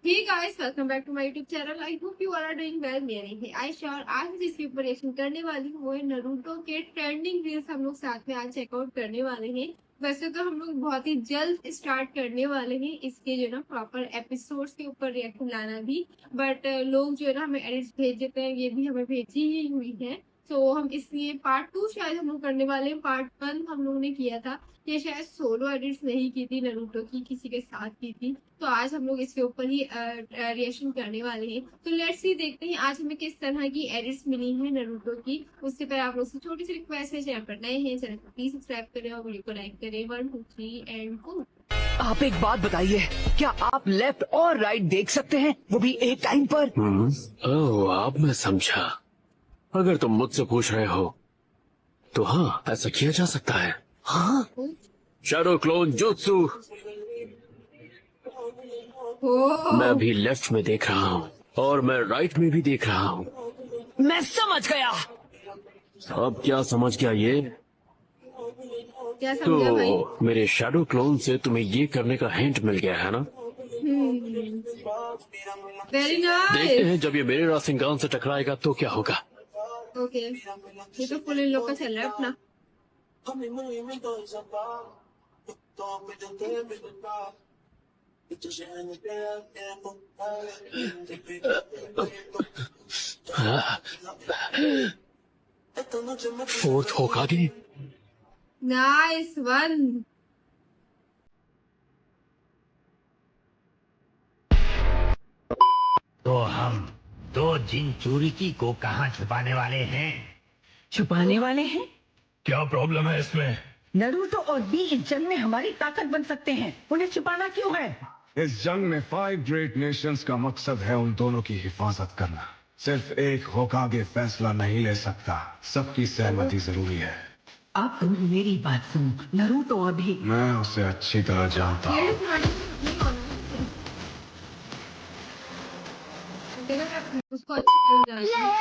Hey guys, welcome back to my YouTube channel. I hope you all are doing well. मेरे हैं आयशा और आज जिसकी प्रिपरेशन करने वाली हूँ वो है नारुतो के ट्रेंडिंग रील्स हम लोग साथ में आज चेकआउट करने वाले हैं। वैसे तो हम लोग बहुत ही जल्द स्टार्ट करने वाले हैं इसके जो ना प्रॉपर एपिसोड्स के ऊपर रिएक्शन लाना भी, बट लोग जो है ना हमें एडिट्स भेज देते हैं, ये भी हमें भेजी ही हुई है। तो हम इसलिए पार्ट 2 शायद हम लोग करने वाले हैं। पार्ट 1 हम लोगों ने किया था, ये शायद सोलो एडिट्स नहीं की थी नारुतो की, किसी के साथ की थी। तो आज हम लोग इसके ऊपर ही रिएक्शन करने वाले हैं। तो लेट्स सी, देखते हैं आज हमें किस तरह की एडिट्स मिली हैं नारुतो की। उससे पहले आप लोग से छोटी सी रिक्वेस्ट है, चैनल पर नए हैं चैनल को प्लीज सब्सक्राइब करें और वीडियो को लाइक करें। 1 2 3 एंड गो। आप एक बात बताइए, क्या आप लेफ्ट और राइट देख सकते हैं, वो भी एक टाइम पर? ओह, अब मैं समझा। अगर तुम मुझसे पूछ रहे हो तो हाँ, ऐसा किया जा सकता है। हाँ, शैडो क्लोन जुत्सु। मैं भी लेफ्ट में देख रहा हूँ और मैं राइट में भी देख रहा हूँ। मैं समझ गया। अब क्या समझ गया ये? क्या समझा भाई? तो मेरे शैडो क्लोन से तुम्हें ये करने का हिंट मिल गया है ना? वेरी देखते नाइस। हैं जब ये मेरे रासिंगान से टकराएगा तो क्या होगा। ओके, ये तो फुल इन लोग का चल रहा है अपना। फोर्थ होकागे। Nice one. तो हम दो जिनचूरिकी को कहाँ छुपाने वाले हैं? छुपाने वाले हैं? क्या प्रॉब्लम है इसमें? नारुतो और बी इस जंग में हमारी ताकत बन सकते हैं, उन्हें छुपाना क्यों है? इस जंग में 5 ग्रेट नेशंस का मकसद है उन दोनों की हिफाजत करना। सिर्फ एक होकागे फैसला नहीं ले सकता, सबकी सहमति जरूरी है। आप मेरी बात सुनो, नारुतो अभी मैं उसे अच्छी तरह जानता हूँ। उसको अच्छी तरह जानती हूँ।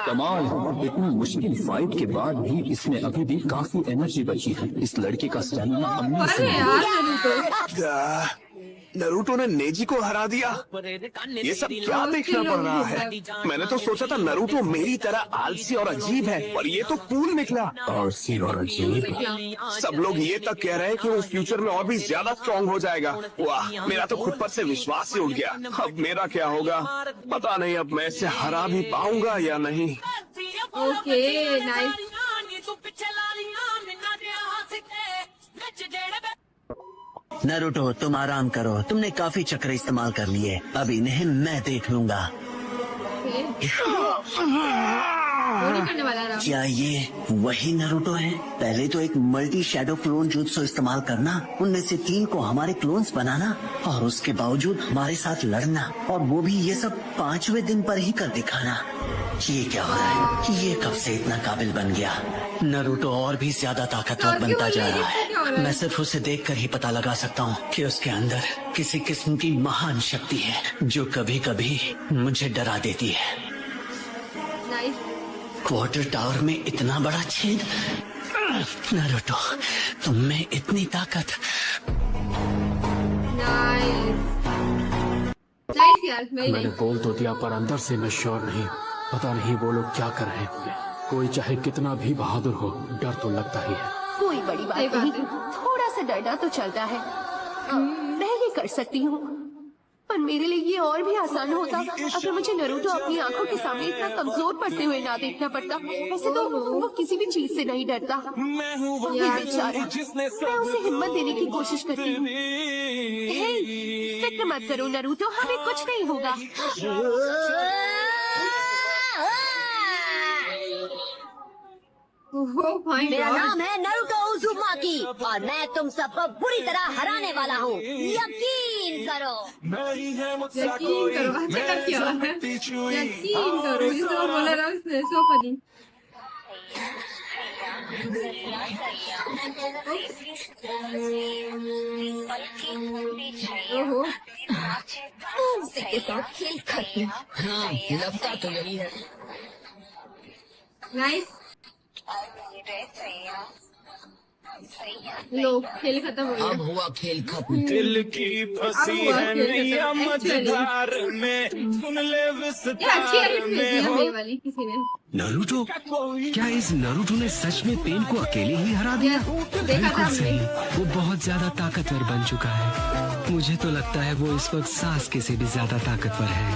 कमाल है, इतनी मुश्किल फाइट के बाद भी इसमें अभी भी काफी एनर्जी बची है। इस लड़के का स्टैमिना अरे यार नारुतो, नारुतो ने नेजी को हरा दिया। ये सब क्या देखना पड़ रहा है? मैंने तो सोचा था नारुतो मेरी तरह आलसी और अजीब है, और ये तो कूल निकला। आलसी और अजीब। सब लोग ये तक कह रहे हैं कि वो फ्यूचर में और भी ज्यादा स्ट्रॉन्ग हो जाएगा। वाह, मेरा तो खुद पर से विश्वास ही उठ गया। अब मेरा क्या होगा पता नहीं, अब मैं इसे हरा भी पाऊंगा या नहीं। Okay nice. नारुतो, तुम आराम करो, तुमने काफी चक्र इस्तेमाल कर लिए, अब इन्हें मैं देख लूंगा। करने वाला रहा। क्या ये वही नारुतो है? पहले तो एक मल्टी शैडो क्लोन जुत्सु इस्तेमाल करना, उनमें से 3 को हमारे क्लोन्स बनाना और उसके बावजूद हमारे साथ लड़ना, और वो भी ये सब 5वें दिन पर ही कर दिखाना। ये क्या हो रहा है? ये कब से इतना काबिल बन गया? नारुतो और भी ज्यादा ताकतवर बनता जा रहा है। मैं सिर्फ उसे देखकर ही पता लगा सकता हूँ कि उसके अंदर किसी किस्म की महान शक्ति है जो कभी कभी मुझे डरा देती है। नाइस। क्वार्टर टावर में इतना बड़ा छेद। नारुतो, तुम में इतनी ताकत। नाइस नाइस यार। मैंने बोल तो दिया, पर अंदर से मैं श्योर नहीं। पता नहीं वो लोग क्या कर रहे होंगे। कोई चाहे कितना भी बहादुर हो, डर तो लगता ही है। कोई बड़ी बात नहीं, थोड़ा सा डरना तो चलता है। मैं ये कर सकती हूँ, पर मेरे लिए ये और भी आसान होता अगर मुझे नारुतो अपनी आंखों के सामने इतना कमजोर पड़ते हुए ना देखना पड़ता। वैसे तो वो किसी भी चीज से नहीं डरता। ये बेचारा, मैं उसे हिम्मत देने की कोशिश करती हूँ। हे, फिक्र मत करो नारुतो, हमें कुछ नहीं होगा। मेरा नाम है नारुतो उज़ुमाकी और मैं तुम सबको बुरी तरह हराने वाला हूँ, यकीन करो। यकीन करो। अच्छा तब क्या है? यकीन करो, ये सब बोला रहा उसने। So funny. ओहो, के साथ खेल करती हूँ। हाँ, लगता तो यही है। नाइस। लो खेल खत्म हो गया। हुआ खेल खत्म। दिल की फंसी है नैया मझधार में, सुन ले ये अच्छी विस्तार एडिट भेजी है में मेरे वाली किसी ने। नारुतो, क्या इस नारुतो ने सच में पेन को अकेले ही हरा दिया? देखा था हमने। वो बहुत ज्यादा ताकतवर बन चुका है। मुझे तो लगता है वो इस वक्त सास्के से भी ज्यादा ताकतवर है।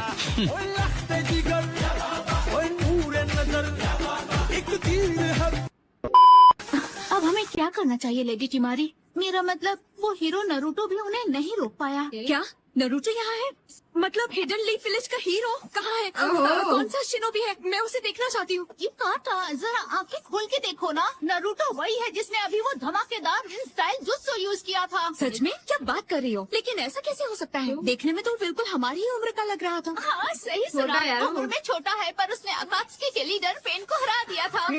अब हमें क्या करना चाहिए लेडी टिमारी? मेरा मतलब वो हीरो नरूटो भी उन्हें नहीं रोक पाया। क्या नरूटो यहाँ है? मतलब हिडन लीफ विलेज का हीरो कहाँ है? कौन सा शिनोबी है? मैं उसे देखना चाहती हूँ। ये काटा, जरा आंखें खोल के देखो ना। नरूटो वही है जिसने अभी वो धमाकेदार स्टाइल जुत्सु यूज किया था। सच में? क्या बात कर रही हो? लेकिन ऐसा कैसे हो सकता है? देखने में तो बिल्कुल हमारी ही उम्र का लग रहा था। हाँ सही सुना। छोटा यार वो। उम्र में छोटा है पर उसने अकात्सुकी के लीडर पेन को हरा दिया था। तो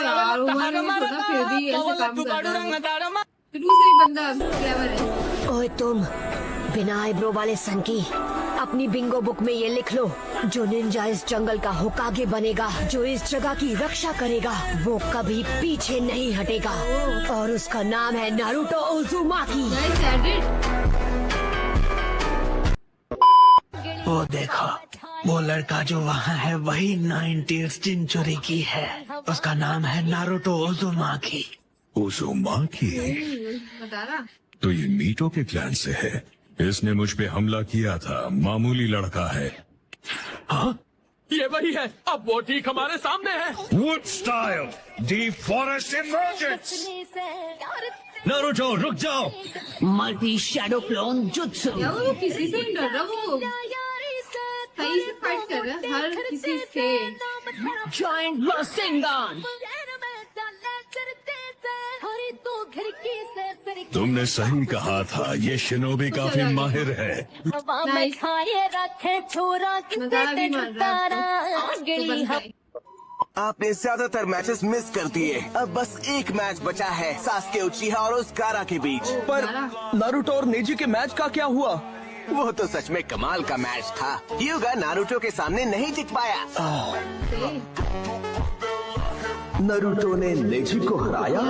यार उम्र में छोटा फिर भी ऐसे काम कर रहा है। दूसरी बंदा क्लेवर है। ओए तुम, बिना आईब्रो वाले सनकी, अपनी बिंगो बुक में ये लिख लो, जो निंजा इस जंगल का होकागे बनेगा, जो इस जगह की रक्षा करेगा, वो कभी पीछे नहीं हटेगा, और उसका नाम है नारुतो उज़ुमाकी। Guys, edit। वो देखो, वो लड़का जो वहाँ है वही 90th सेंचुरी की है। उसका नाम है नारुतो उज़ुमाकी। उज़ुमाकी? बता रहा। तो ये मीटो के क्लैन से है। इसने मुझ पे हमला किया था। मामूली लड़का है। हाँ, ये वही है। अब वो ठीक हमारे सामने है। Wood style, deep forest emergence. Naruto रुक जाओ। Multi shadow clone jutsu. क्या वो किसी से नहीं डर रहा, वो सही से फाइट कर रहा है हर किसी से। जॉइंट रसेंगान। तुमने सही कहा था, ये शिनोबी काफी माहिर है। Nice। नजारा भी मार रहा है। आपने ज्यादातर मैचेस मिस कर दिए। अब बस एक मैच बचा है, सास्के उचिहा और उस गारा के बीच। पर नारुतो और नेजी के मैच का क्या हुआ? वो तो सच में कमाल का मैच था। युगा नारुतो के सामने नहीं टिक पाया। नारुतो ने नेजी को हराया।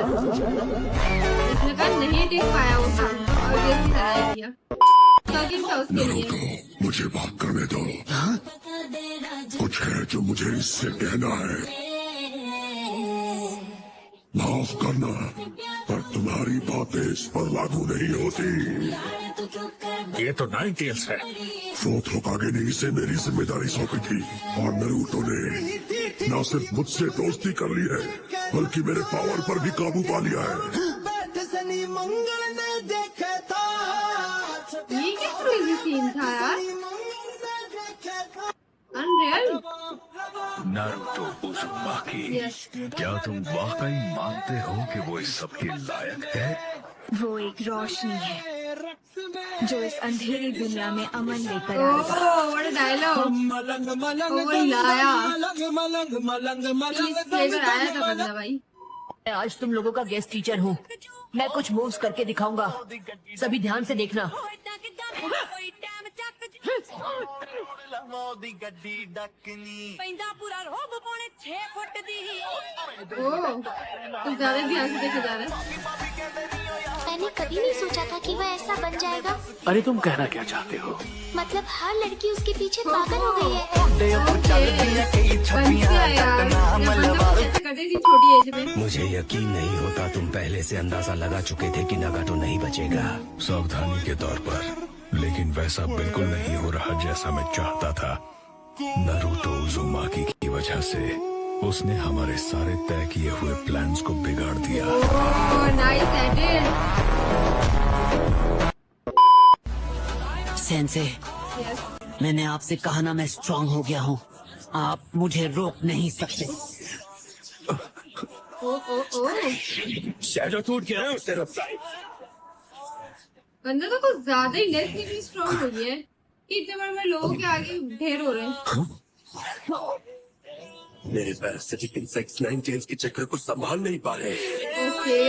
इसने कहा नहीं टिक पाया वो सामने और ये भी हराया दिया। Talking था उसके लिए। मुझे बात करने दो। कुछ है जो मुझे इससे कहना है। माफ करना, पर तुम्हारी बातें इस पर लागू नहीं होती। ये तो 90s है। फोर्थ होकागे ने इसे मेरी जिम्मेदारी सौंपी थी, और नारुतो ने न सिर्फ मुझसे दोस्ती कर ली है, बल्कि मेरे पावर पर भी काबू पा लिया है। ये क्या क्रेजी सीन था यार। अनरियल। Naruto Uzumaki, Yes। क्या तुम वाकई मानते हो कि वो इस सब के लायक है? वो एक रोशनी है जो इस अंधेरी दुनिया में अमन लेकर ओह आएगा। What a dialogue. वो लाया लेकर आया था बंदा भाई। मैं आज तुम लोगों का गेस्ट टीचर हूँ। मैं कुछ मूव्स करके दिखाऊंगा, सभी ध्यान से देखना। ओह कुछ ज्यादा ध्यान से देखे जा रहा है। मैंने कभी नहीं सोचा था कि वह ऐसा बन जाएगा। अरे तुम कहना क्या चाहते हो? मतलब हर लड़की उसके पीछे पागल हो गई है। छोटी एज में मुझे यकीन नहीं होता तुम पहले से अंदाजा लगा चुके थे कि नागाटो नहीं बचेगा। सावधानी के तौर पर, लेकिन वैसा बिल्कुल नहीं हो रहा जैसा मैं चाहता था। नारुतो उज़ुमाकी की वजह से उसने हमारे सारे तय किए हुए प्लान्स को बिगाड़ दिया। Nice edit. सेंसे, मैंने आपसे कहा ना मैं स्ट्रांग हो गया हूँ। आप मुझे रोक नहीं सकते। शैडो टूट गया है उससे बंदा तो कुछ ज्यादा ही नेचुरली स्ट्रॉन्ग हो गया है कि इतने बड़े बड़े लोगों के आगे ढेर हो रहे हैं। मेरे पैरासिटिक इंसेक्ट्स 90s के चक्कर को संभाल नहीं पा रहे। ओके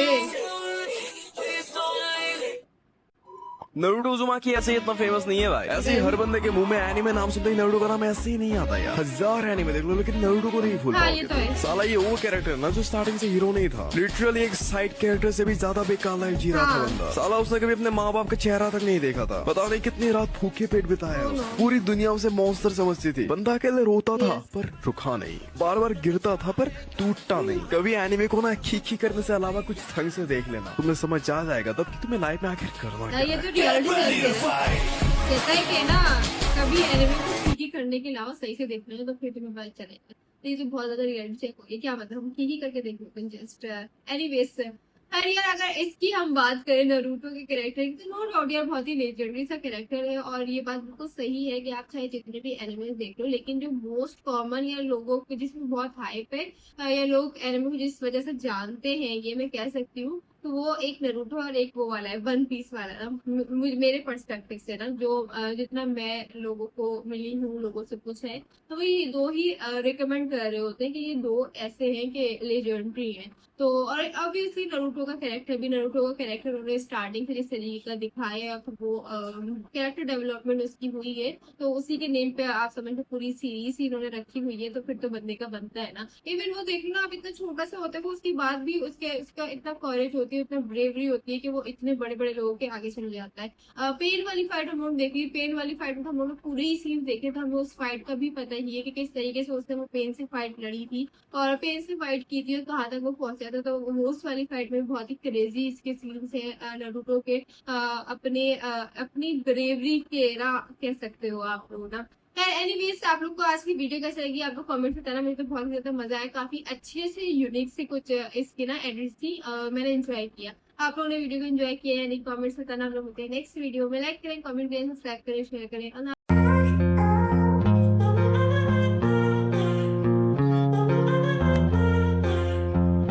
नारुतो उज़ुमाकी ऐसे इतना फेमस नहीं है भाई। ऐसे ही हर बंदे के मुंह में एनीमे नाम सुनते ही नारुतो का नाम ऐसे ही नहीं आता यार। 1000 एनीमे देख लो लेकिन नारुतो को नहीं भूल हाँ, ये तो पाओगे। है। साला ये वो कैरेक्टर ना जो स्टार्टिंग से हीरो नहीं था, लिटरली एक साइड कैरेक्टर से भी ज्यादा बेकार लाइफ जी रहा था हाँ। बंदा। साला उसने कभी अपने माँ बाप का चेहरा तक नहीं देखा था, पता नहीं कितनी रात भूखे पेट बिताया उसने। पूरी दुनिया उसे मॉन्स्टर समझती थी। बंदा अकेले रोता था पर रुका नहीं, बार बार गिरता था पर टूटता नहीं। कभी एनीमे को ना खी करने से अलावा कुछ ढंग से देख लेना, तुम्हें समझ आ जाएगा तब कि तुम्हें लाइफ में आखिर करना क्या ये है। तो रियलिटी कहता है कि ना कभी एनिमे को खींची करने के अलावा सही से देखना है तो फिर तुम्हें पता चलेगा। तो ये तो बहुत ज्यादा रियलिटी चेक हो गया। क्या मतलब हम खींची करके देख लेते हैं जस्ट एनीवेज। अरे यार अगर इसकी हम बात करें नारुतो के कैरेक्टर की तो नो डाउट यार बहुत ही लेजेंडरी सा कैरेक्टर है और ये बात बिल्कुल सही है कि आप चाहे जितने भी एनिमे देख लो लेकिन जो मोस्ट कॉमन या लोगों को जिसमें बहुत हाइप है या लोग एनिमे को जिस वजह से जानते हैं ये मैं कह सकती हूँ तो वो एक नारुतो और एक वो वाला है वन पीस वाला ना मेरे पर्सपेक्टिव से ना जो जितना मैं लोगों को मिली हूँ लोगों से कुछ है तो ये दो ही रिकमेंड कर रहे होते हैं कि ये दो ऐसे हैं कि लेजेंडरी हैं। तो और ऑब्वियसली नारुतो का कैरेक्टर उन्होंने स्टार्टिंग से जिस तरीके का दिखाया तो वो कैरेक्टर डेवलपमेंट उसकी हुई है तो उसी के नेम पे आप समझ लो पूरी सीरीज ही इन्होंने रखी हुई है तो फिर तो बंदे का बनता है ना। इवन वो देख लो आप इतना छोटा सा होता है उसके बाद भी उसका इतना कॉरेज होती है इतना ब्रेवरी होती है कि वो इतने बड़े बड़े लोगों के आगे चल जाता है। पेन वाली फाइट हम लोग देखिए, पेन वाली फाइट में हम लोग पूरे ही सीन देखे थे, हमें उस फाइट का भी पता ही है कि किस तरीके से उसने वो पेन से फाइट लड़ी थी और पेन से फाइट की थी और कहाँ तक वो पहुंचा था। तो मोस्ट वाली फाइट में बहुत ही क्रेजी इसके सीन्स है नारुतो के अपनी ब्रेवरी के ना कह सकते हो आप लोग ना। एनीवेज आप लोग को आज की वीडियो कैसी लगी आप लोग कमेंट में बताना। मुझे तो बहुत ज्यादा मजा आया, काफी अच्छे से यूनिक से कुछ इसकी ना एडिट्स थी, मैंने एंजॉय किया। आप लोगों ने वीडियो को एंजॉय किया यानी कमेंट्स बताना। हम लोग मिलते हैं नेक्स्ट वीडियो में। लाइक करें, कमेंट करें, सब्सक्राइब करें, शेयर करें।